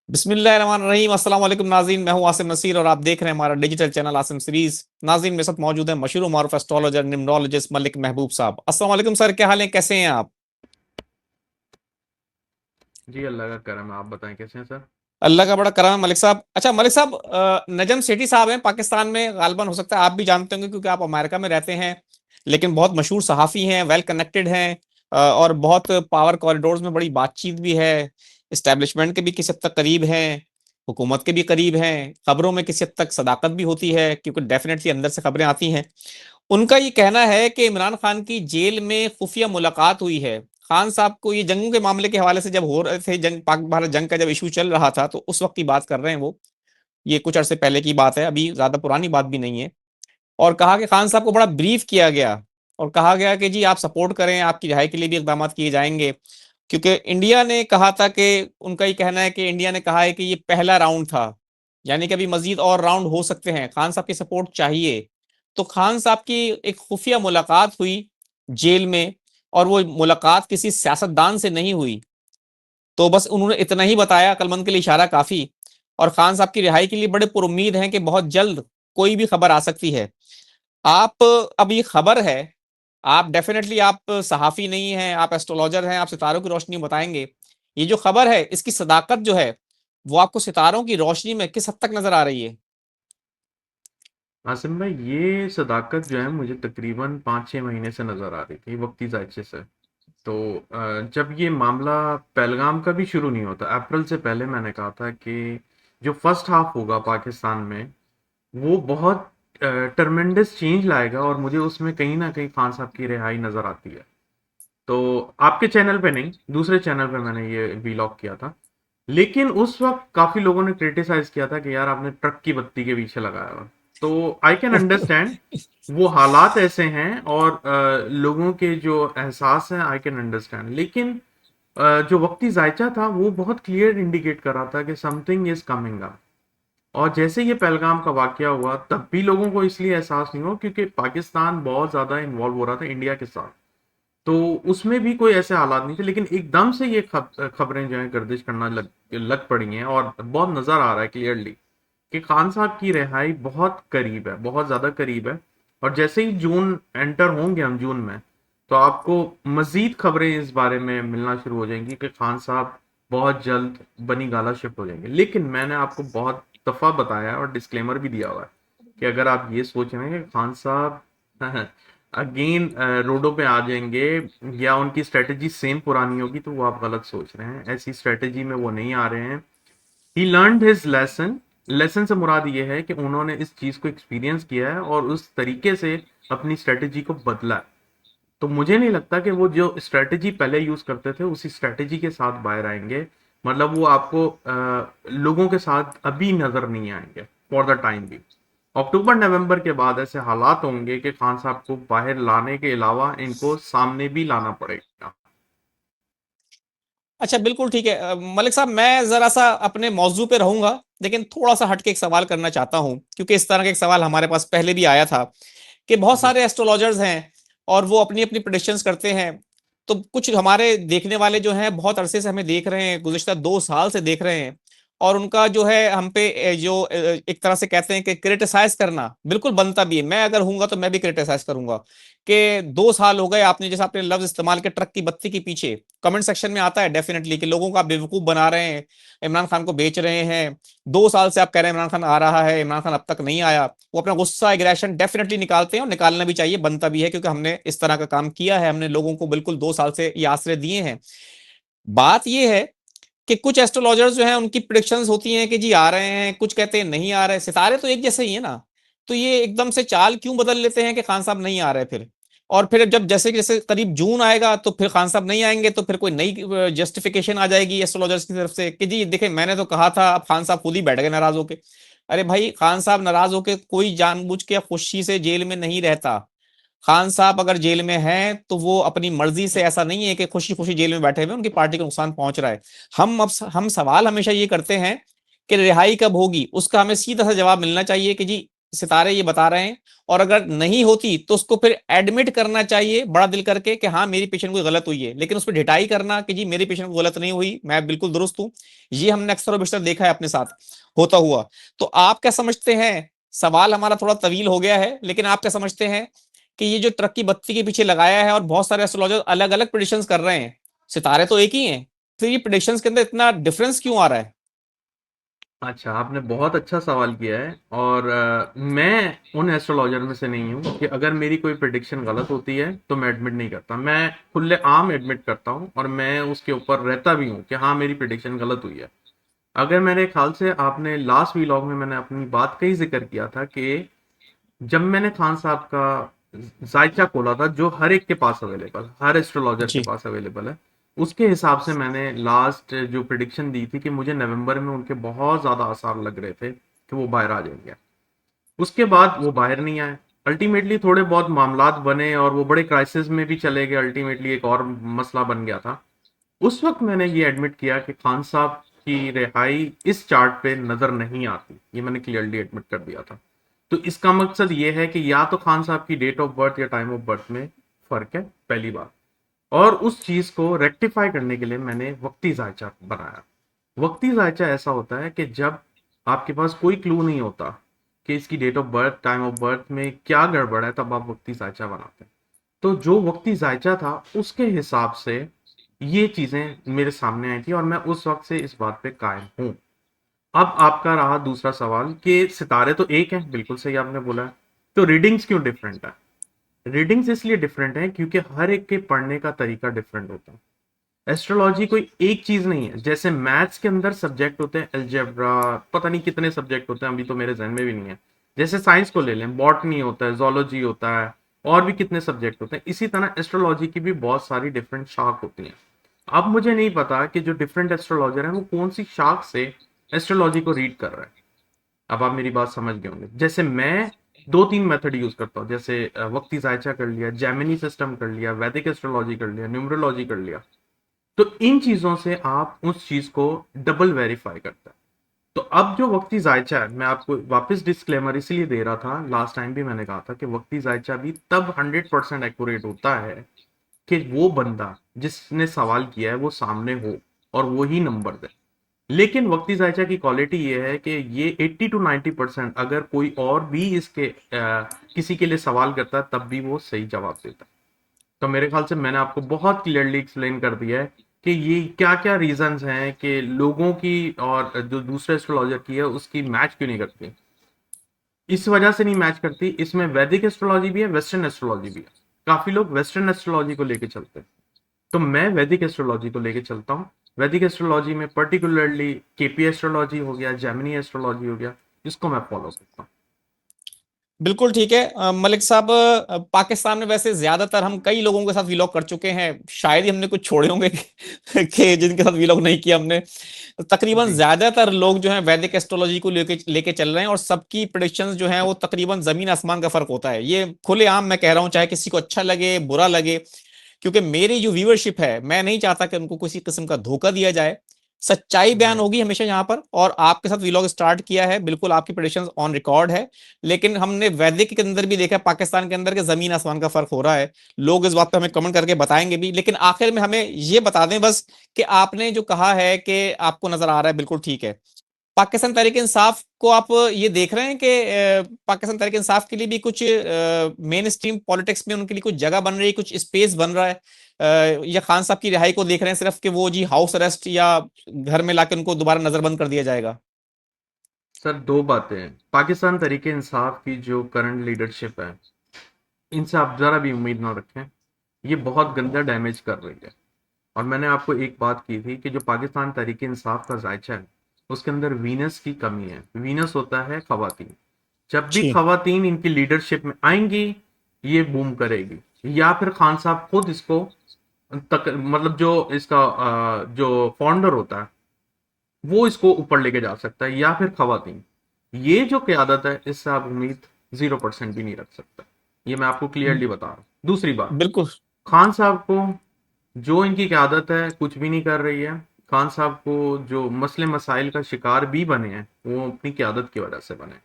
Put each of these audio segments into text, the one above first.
बिस्मिल्लाहिर्रहमानिर्रहीम। अस्सलाम वालेकुम नाज़रीन, मैं हूं आसिम नसीर और आप देख रहे हैं हमारा डिजिटल चैनल आसिम सीरीज। नाज़रीन, मेरे साथ मौजूद है मशहूर मारूफ एस्ट्रोलॉजर निम्नोलॉजिस्ट मलिक महबूब साहब। अस्सलाम वालेकुम सर, क्या हाल है, कैसे हैं आप? जी, अल्लाह का करम है। आप बताएं कैसे हैं सर? अल्लाह का बड़ा करम है मलिक साहब। अच्छा मलिक साहब, नजम सेठी साहब हैं पाकिस्तान में, गालबन हो सकता है आप भी जानते होंगे क्योंकि आप अमेरिका में रहते हैं। लेकिन बहुत मशहूर सहाफ़ी हैं, वेल कनेक्टेड हैं, और बहुत पावर कॉरिडोर्स में बड़ी बातचीत भी है। इस्टेब्लिशमेंट के भी किसी हद तक करीब हैं, हुकूमत के भी करीब हैं, खबरों में किसी हद तक सदाकत भी होती है क्योंकि डेफिनेटली अंदर से खबरें आती हैं। उनका ये कहना है कि इमरान खान की जेल में खुफिया मुलाकात हुई है। खान साहब को ये जंगों के मामले के हवाले से जब हो रहे थे, जंग पाक भारत जंग का जब इशू चल रहा था, तो उस वक्त की बात कर रहे हैं वो। ये कुछ अरसे पहले की बात है, अभी ज्यादा पुरानी बात भी नहीं है। और कहा कि खान साहब को बड़ा ब्रीफ किया गया और कहा गया कि जी आप सपोर्ट करें, आपकी रिहाई के लिए भी इकदाम किए जाएंगे। क्योंकि इंडिया ने कहा था कि, उनका ये कहना है कि इंडिया ने कहा है कि ये पहला राउंड था, यानी कि अभी मजीद और राउंड हो सकते हैं, खान साहब की सपोर्ट चाहिए। तो खान साहब की एक खुफिया मुलाकात हुई जेल में, और वो मुलाकात किसी सियासतदान से नहीं हुई। तो बस उन्होंने इतना ही बताया, अक्लमंद के लिए इशारा काफी। और खान साहब की रिहाई के लिए बड़े पुरुम्मीद हैं कि बहुत जल्द कोई भी खबर आ सकती है। आप, अब ये खबर है, आप डेफिनेटली आप सहाफी नहीं हैं, आप एस्ट्रोलॉजर हैं, आप सितारों की रोशनी में बताएंगे। ये जो खबर है इसकी सदाकत जो है वो आपको सितारों की रोशनी में किस हद तक नजर आ रही है? आसिम भाई, ये सदाकत जो है मुझे तकरीबन 5-6 महीने से नज़र आ रही थी वक्ती जायचे से। तो जब ये मामला पहलगाम का भी शुरू नहीं होता, अप्रैल से पहले मैंने कहा था कि जो फर्स्ट हाफ होगा पाकिस्तान में वो बहुत टर्मेंडस चेंज लाएगा और मुझे उसमें कहीं ना कहीं खान साहब की रिहाई नज़र आती है। तो आपके चैनल पे नहीं, दूसरे चैनल पे मैंने ये वीलॉग किया था। लेकिन उस वक्त काफी लोगों ने क्रिटिसाइज किया था कि यार आपने ट्रक की बत्ती के पीछे लगाया हुआ। तो आई कैन अंडरस्टैंड, वो हालात ऐसे हैं और लोगों के जो एहसास हैं आई कैन अंडरस्टैंड। लेकिन जो वक्ती जायचा था वो बहुत क्लियर इंडिकेट कर रहा था कि समथिंग इज कमिंग अप। और जैसे ये पहलगाम का वाकया हुआ तब भी लोगों को इसलिए एहसास नहीं हुआ क्योंकि पाकिस्तान बहुत ज्यादा इन्वॉल्व हो रहा था इंडिया के साथ। तो उसमें भी कोई ऐसे हालात नहीं थे, लेकिन एकदम से ये खबरें जो है गर्दिश करना लग पड़ी हैं और बहुत नजर आ रहा है क्लियरली कि खान साहब की रिहाई बहुत करीब है, बहुत ज्यादा करीब है। और जैसे ही जून एंटर होंगे हम जून में, तो आपको मजीद खबरें इस बारे में मिलना शुरू हो जाएंगी कि खान साहब बहुत जल्द बनी गाला शिफ्ट हो जाएंगे। लेकिन मैंने आपको बहुत दफा बताया है और डिस्क्लेमर भी दिया हुआ है कि अगर आप ये सोच रहे हैं कि खान साहब अगेन रोडों पे आ जाएंगे या उनकी स्ट्रेटेजी सेम पुरानी होगी, तो वो आप गलत सोच रहे हैं। ऐसी स्ट्रेटेजी में वो नहीं आ रहे हैं। ही लर्न हिज लेसन। लेसन से मुराद ये है कि उन्होंने इस चीज को एक्सपीरियंस किया है और उस तरीके से अपनी स्ट्रेटेजी को बदला है। तो मुझे नहीं लगता कि वो जो स्ट्रेटेजी पहले यूज करते थे उसी स्ट्रेटेजी के साथ बाहर आएंगे। मतलब वो आपको लोगों के साथ अभी नजर नहीं आएंगे फॉर द टाइम भी। अक्टूबर नवंबर के बाद ऐसे हालात होंगे कि खान साहब को बाहर लाने के अलावा इनको सामने भी लाना पड़ेगा। अच्छा बिल्कुल ठीक है। मलिक साहब, मैं जरा सा अपने मौजू पे रहूंगा, लेकिन थोड़ा सा हटके एक सवाल करना चाहता हूं क्योंकि इस तरह का एक सवाल हमारे पास पहले भी आया था कि बहुत जी। सारे एस्ट्रोलॉजर्स हैं और वो अपनी अपनी प्रेडिक्शंस करते हैं। तो कुछ हमारे देखने वाले जो हैं बहुत अरसे से हमें देख रहे हैं, गुज़िश्ता 2 साल से देख रहे हैं। और उनका जो है हम पे जो एक तरह से कहते हैं कि क्रिटिसाइज करना बिल्कुल बनता भी है। मैं अगर हूंगा तो मैं भी क्रिटिसाइज करूंगा कि 2 साल हो गए, आपने जैसे आपने लफ्ज इस्तेमाल के ट्रक की बत्ती के पीछे, कमेंट सेक्शन में आता है डेफिनेटली कि लोगों को आप बेवकूफ बना रहे हैं, इमरान खान को बेच रहे हैं। 2 साल से आप कह रहे हैं इमरान खान आ रहा है, इमरान खान अब तक नहीं आया। वो अपना गुस्सा एग्रेशन डेफिनेटली निकालते हैं और निकालना भी चाहिए, बनता भी है, क्योंकि हमने इस तरह का काम किया है, हमने लोगों को बिल्कुल 2 साल से ये आश्रय दिए हैं। बात ये है कि कुछ एस्ट्रोलॉजर्स जो हैं उनकी प्रिडिक्शंस होती हैं कि जी आ रहे हैं, कुछ कहते हैं नहीं आ रहे। सितारे तो एक जैसे ही है ना, तो ये एकदम से चाल क्यों बदल लेते हैं कि खान साहब नहीं आ रहे फिर? और फिर जब जैसे जैसे करीब जून आएगा तो फिर खान साहब नहीं आएंगे, तो फिर कोई नई जस्टिफिकेशन आ जाएगी एस्ट्रोलॉजर्स की तरफ से कि जी देखिए मैंने तो कहा था, अब खान साहब खुद ही बैठ गए नाराज होके। अरे भाई, खान साहब नाराज होके कोई जानबूझ के या खुशी से जेल में नहीं रहता। खान साहब अगर जेल में हैं तो वो अपनी मर्जी से, ऐसा नहीं है कि खुशी खुशी जेल में बैठे हुए उनकी पार्टी को नुकसान पहुंच रहा है। हम सवाल हमेशा ये करते हैं कि रिहाई कब होगी, उसका हमें सीधा सा जवाब मिलना चाहिए कि जी सितारे ये बता रहे हैं, और अगर नहीं होती तो उसको फिर एडमिट करना चाहिए बड़ा दिल करके कि हाँ मेरी पेशेंट को गलत हुई है, लेकिन उस पर ढिठाई करना कि जी मेरी पेशेंट को गलत नहीं हुई, मैं बिल्कुल दुरुस्त हूं, ये हमने अक्सर और बेशतर देखा है अपने साथ होता हुआ। तो आप क्या समझते हैं, सवाल हमारा थोड़ा तवील हो गया है, लेकिन आप क्या समझते हैं कि ये जो तरक्की बत्ती के पीछे लगाया है और बहुत सारे एस्ट्रोलॉजर अलग अलग प्रिडिक्शंस कर रहे हैं, सितारे तो एक ही हैं, फिर ये प्रिडिक्शंस के अंदर इतना डिफरेंस क्यों आ रहा है? अच्छा, आपने बहुत अच्छा सवाल किया है। और मैं उन एस्ट्रोलॉजर में से नहीं हूँ कि अगर मेरी कोई प्रिडिक्शन गलत होती है तो मैं एडमिट नहीं करता। मैं खुले आम एडमिट करता हूँ और मैं उसके ऊपर रहता भी हूँ कि हाँ मेरी प्रिडिक्शन गलत हुई है। अगर मेरे ख्याल से आपने लास्ट वीलॉग में मैंने अपनी बात का ही जिक्र किया था कि जब मैंने खान साहब का जायचा खोला था, जो हर एक के पास अवेलेबल, हर एस्ट्रोलॉजर के जी। पास अवेलेबल है, उसके हिसाब से मैंने लास्ट जो प्रिडिक्शन दी थी कि मुझे नवंबर में उनके बहुत ज्यादा आसार लग रहे थे कि वो बाहर आ जाएंगे। उसके बाद वो बाहर नहीं आए। अल्टीमेटली थोड़े बहुत मामलात बने और वो बड़े क्राइसिस में भी चले गए। अल्टीमेटली एक और मसला बन गया था। उस वक्त मैंने ये एडमिट किया कि खान साहब की रिहाई इस चार्ट पे नजर नहीं आती, ये मैंने क्लियरली एडमिट कर दिया था। तो इसका मकसद ये है कि या तो खान साहब की डेट ऑफ बर्थ या टाइम ऑफ बर्थ में फर्क है, पहली बात। और उस चीज को रेक्टिफाई करने के लिए मैंने वक्ती जायचा बनाया। वक्ती जायचा ऐसा होता है कि जब आपके पास कोई क्लू नहीं होता कि इसकी date of birth, time of birth में क्या गड़बड़ है, तब आप वक्ती जायचा बनाते हैं। तो जो वक्ती जायचा था उसके हिसाब से ये चीजें मेरे सामने आई थी और मैं उस वक्त से इस बात पे कायम हूं। अब आपका रहा दूसरा सवाल कि सितारे तो एक हैं, बिल्कुल सही आपने बोला है। तो रीडिंग्स क्यों डिफरेंट है? रीडिंग्स इसलिए डिफरेंट है क्योंकि हर एक के पढ़ने का तरीका डिफरेंट होता है। एस्ट्रोलॉजी कोई एक चीज नहीं है। जैसे मैथ्स के अंदर सब्जेक्ट होते हैं अलजेब्रा, पता नहीं कितने सब्जेक्ट होते हैं, अभी तो मेरे जहन में भी नहीं है। जैसे साइंस को ले लें, बॉटनी होता है, जोलॉजी होता है, और भी कितने सब्जेक्ट होते हैं। इसी तरह एस्ट्रोलॉजी की भी बहुत सारी डिफरेंट शाख होती हैं। अब मुझे नहीं पता कि जो डिफरेंट एस्ट्रोलॉजर हैं वो कौन सी शाख से एस्ट्रोलॉजी को रीड कर रहे हैं। अब आप मेरी बात समझ गए होंगे। जैसे मैं दो तीन मेथड यूज करता हूँ, जैसे वक्ती जायचा कर लिया, जेमिनी सिस्टम कर लिया, वैदिक एस्ट्रोलॉजी कर लिया, न्यूमरोलॉजी कर लिया। तो इन चीजों से आप उस चीज को डबल वेरीफाई करता है। तो अब जो वक्ती जायचा है, मैं आपको वापस डिस्क्लेमर इसलिए दे रहा था, लास्ट टाइम भी मैंने कहा था कि वक्ती जायचा भी तब 100% एक्यूरेट होता है कि वो बंदा जिसने सवाल किया है वो सामने हो और वो ही नंबर दे। लेकिन वक्ती जायचा की क्वालिटी ये है कि ये 80 टू 90% अगर कोई और भी इसके किसी के लिए सवाल करता है तब भी वो सही जवाब देता है। तो मेरे ख्याल से मैंने आपको बहुत क्लियरली एक्सप्लेन कर दिया है कि ये क्या क्या रीजंस हैं कि लोगों की और जो दूसरे एस्ट्रोलॉजर की है उसकी मैच क्यों नहीं करती। इस वजह से नहीं मैच करती। इसमें वैदिक एस्ट्रोलॉजी भी है, वेस्टर्न एस्ट्रोलॉजी भी है। काफी लोग वेस्टर्न एस्ट्रोलॉजी को लेके चलते हैं, तो मैं वैदिक एस्ट्रोलॉजी को लेके चलता हूँ। वैदिक एस्ट्रोलॉजी में पर्टिकुलरली केपी एस्ट्रोलॉजी हो गया, जेमिनी एस्ट्रोलॉजी हो गया, इसको मैं फॉलो करता हूँ। बिल्कुल ठीक है मलिक साहब, पाकिस्तान में वैसे ज्यादातर हम कई लोगों के साथ व्लॉग कर चुके हैं, शायद ही हमने कुछ छोड़े होंगे कि जिनके साथ व्लॉग नहीं किया हमने। तकरीबन जी ज्यादातर लोग जो हैं वैदिक एस्ट्रोलॉजी को लेके लेके चल रहे हैं, और सबकी प्रेडिक्शंस जो हैं वो तकरीबन जमीन आसमान का फर्क होता है। ये खुलेआम मैं कह रहा हूं, चाहे किसी को अच्छा लगे बुरा लगे, क्योंकि मेरी जो व्यूअरशिप है मैं नहीं चाहता कि उनको किसी किस्म का धोखा दिया जाए। सच्चाई बयान राइट। होगी हमेशा यहाँ पर, और आपके साथ व्लॉग स्टार्ट किया है, बिल्कुल आपकी प्रेडिक्शंस ऑन रिकॉर्ड है। लेकिन हमने वैदिक के अंदर भी देखा, पाकिस्तान के अंदर के जमीन आसमान का फर्क हो रहा है। लोग इस बात पे हमें कमेंट करके बताएंगे भी, लेकिन आखिर में हमें ये बता दें बस कि आपने जो कहा है कि आपको नजर आ रहा है, बिल्कुल ठीक है। पाकिस्तान तहरीक इंसाफ को आप ये देख रहे हैं कि पाकिस्तान तहरीक इंसाफ के लिए भी कुछ मेन स्ट्रीम पॉलिटिक्स में उनके लिए कुछ जगह बन रही है, कुछ स्पेस बन रहा है, या खान साहब की रिहाई को देख रहे हैं सिर्फ कि वो जी हाउस अरेस्ट या घर में लाके उनको दोबारा नजरबंद कर दिया जाएगा? सर, दो बातें हैं। पाकिस्तान तरीके इंसाफ की जो करंट लीडरशिप है, इनसे आप जरा भी उम्मीद ना रखें। ये बहुत गंदा डैमेज कर रही है। और मैंने आपको एक बात की थी कि जो पाकिस्तान तहरीक इंसाफ का जायचा है उसके अंदर वीनस की कमी है। वीनस होता है खवातीन। जब भी जी। खवातीन इनकी लीडरशिप में आएंगी ये बूम करेगी। या फिर खान साहब खुद इसको तक, मतलब जो इसका जो फाउंडर होता है वो इसको ऊपर लेके जा सकता है, या फिर खवातीन। ये जो क्यादत है इससे आप उम्मीद 0% भी नहीं रख सकते। ये मैं आपको क्लियरली बता रहा हूँ। दूसरी बात, बिल्कुल। खान साहब को जो इनकी क्यादत है कुछ भी नहीं कर रही है। खान साहब को जो मसले मसाइल का शिकार भी बने हैं वो अपनी क्यादत की वजह से बने।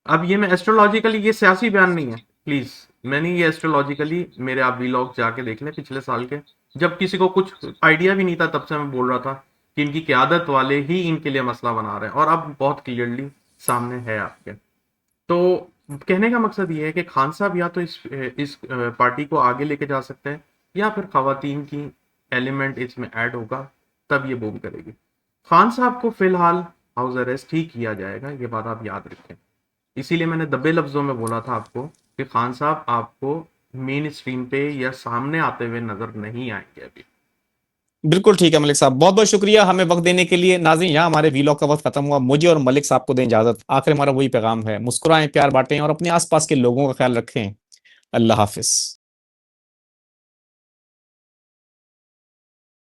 अब ये मैं एस्ट्रोलॉजिकली, ये सियासी बयान नहीं है प्लीज, मैंने ये एस्ट्रोलॉजिकली, मेरे आप वीलॉग जाके देख लें पिछले साल के, जब किसी को कुछ आइडिया भी नहीं था तब से मैं बोल रहा था कि इनकी क्यादत वाले ही इनके लिए मसला बना रहे हैं, और अब बहुत क्लियरली सामने है आपके। तो कहने का मकसद ये है कि खान साहब या तो इस पार्टी को आगे लेके जा सकते हैं, या फिर खवातीन की एलिमेंट इसमें ऐड होगा, तब ये बूम करेगी। खान साहब को फिलहाल हाउस अरेस्ट ही किया जाएगा, ये बात आप याद रखें। इसीलिए मैंने दबे लफ्जों में बोला था आपको कि खान साहब आपको मेन स्ट्रीम पे या सामने आते हुए नजर नहीं आएंगे अभी। बिल्कुल ठीक है मलिक साहब, बहुत बहुत शुक्रिया हमें वक्त देने के लिए। नाज़रीन, यहाँ हमारे वीलॉग का वक्त खत्म हुआ। मुझे और मलिक साहब को दें इजाजत। आखिर हमारा वही पैगाम है, मुस्कुराएं, प्यार बांटें और अपने आसपास के लोगों का ख्याल रखें। अल्लाह हाफिज।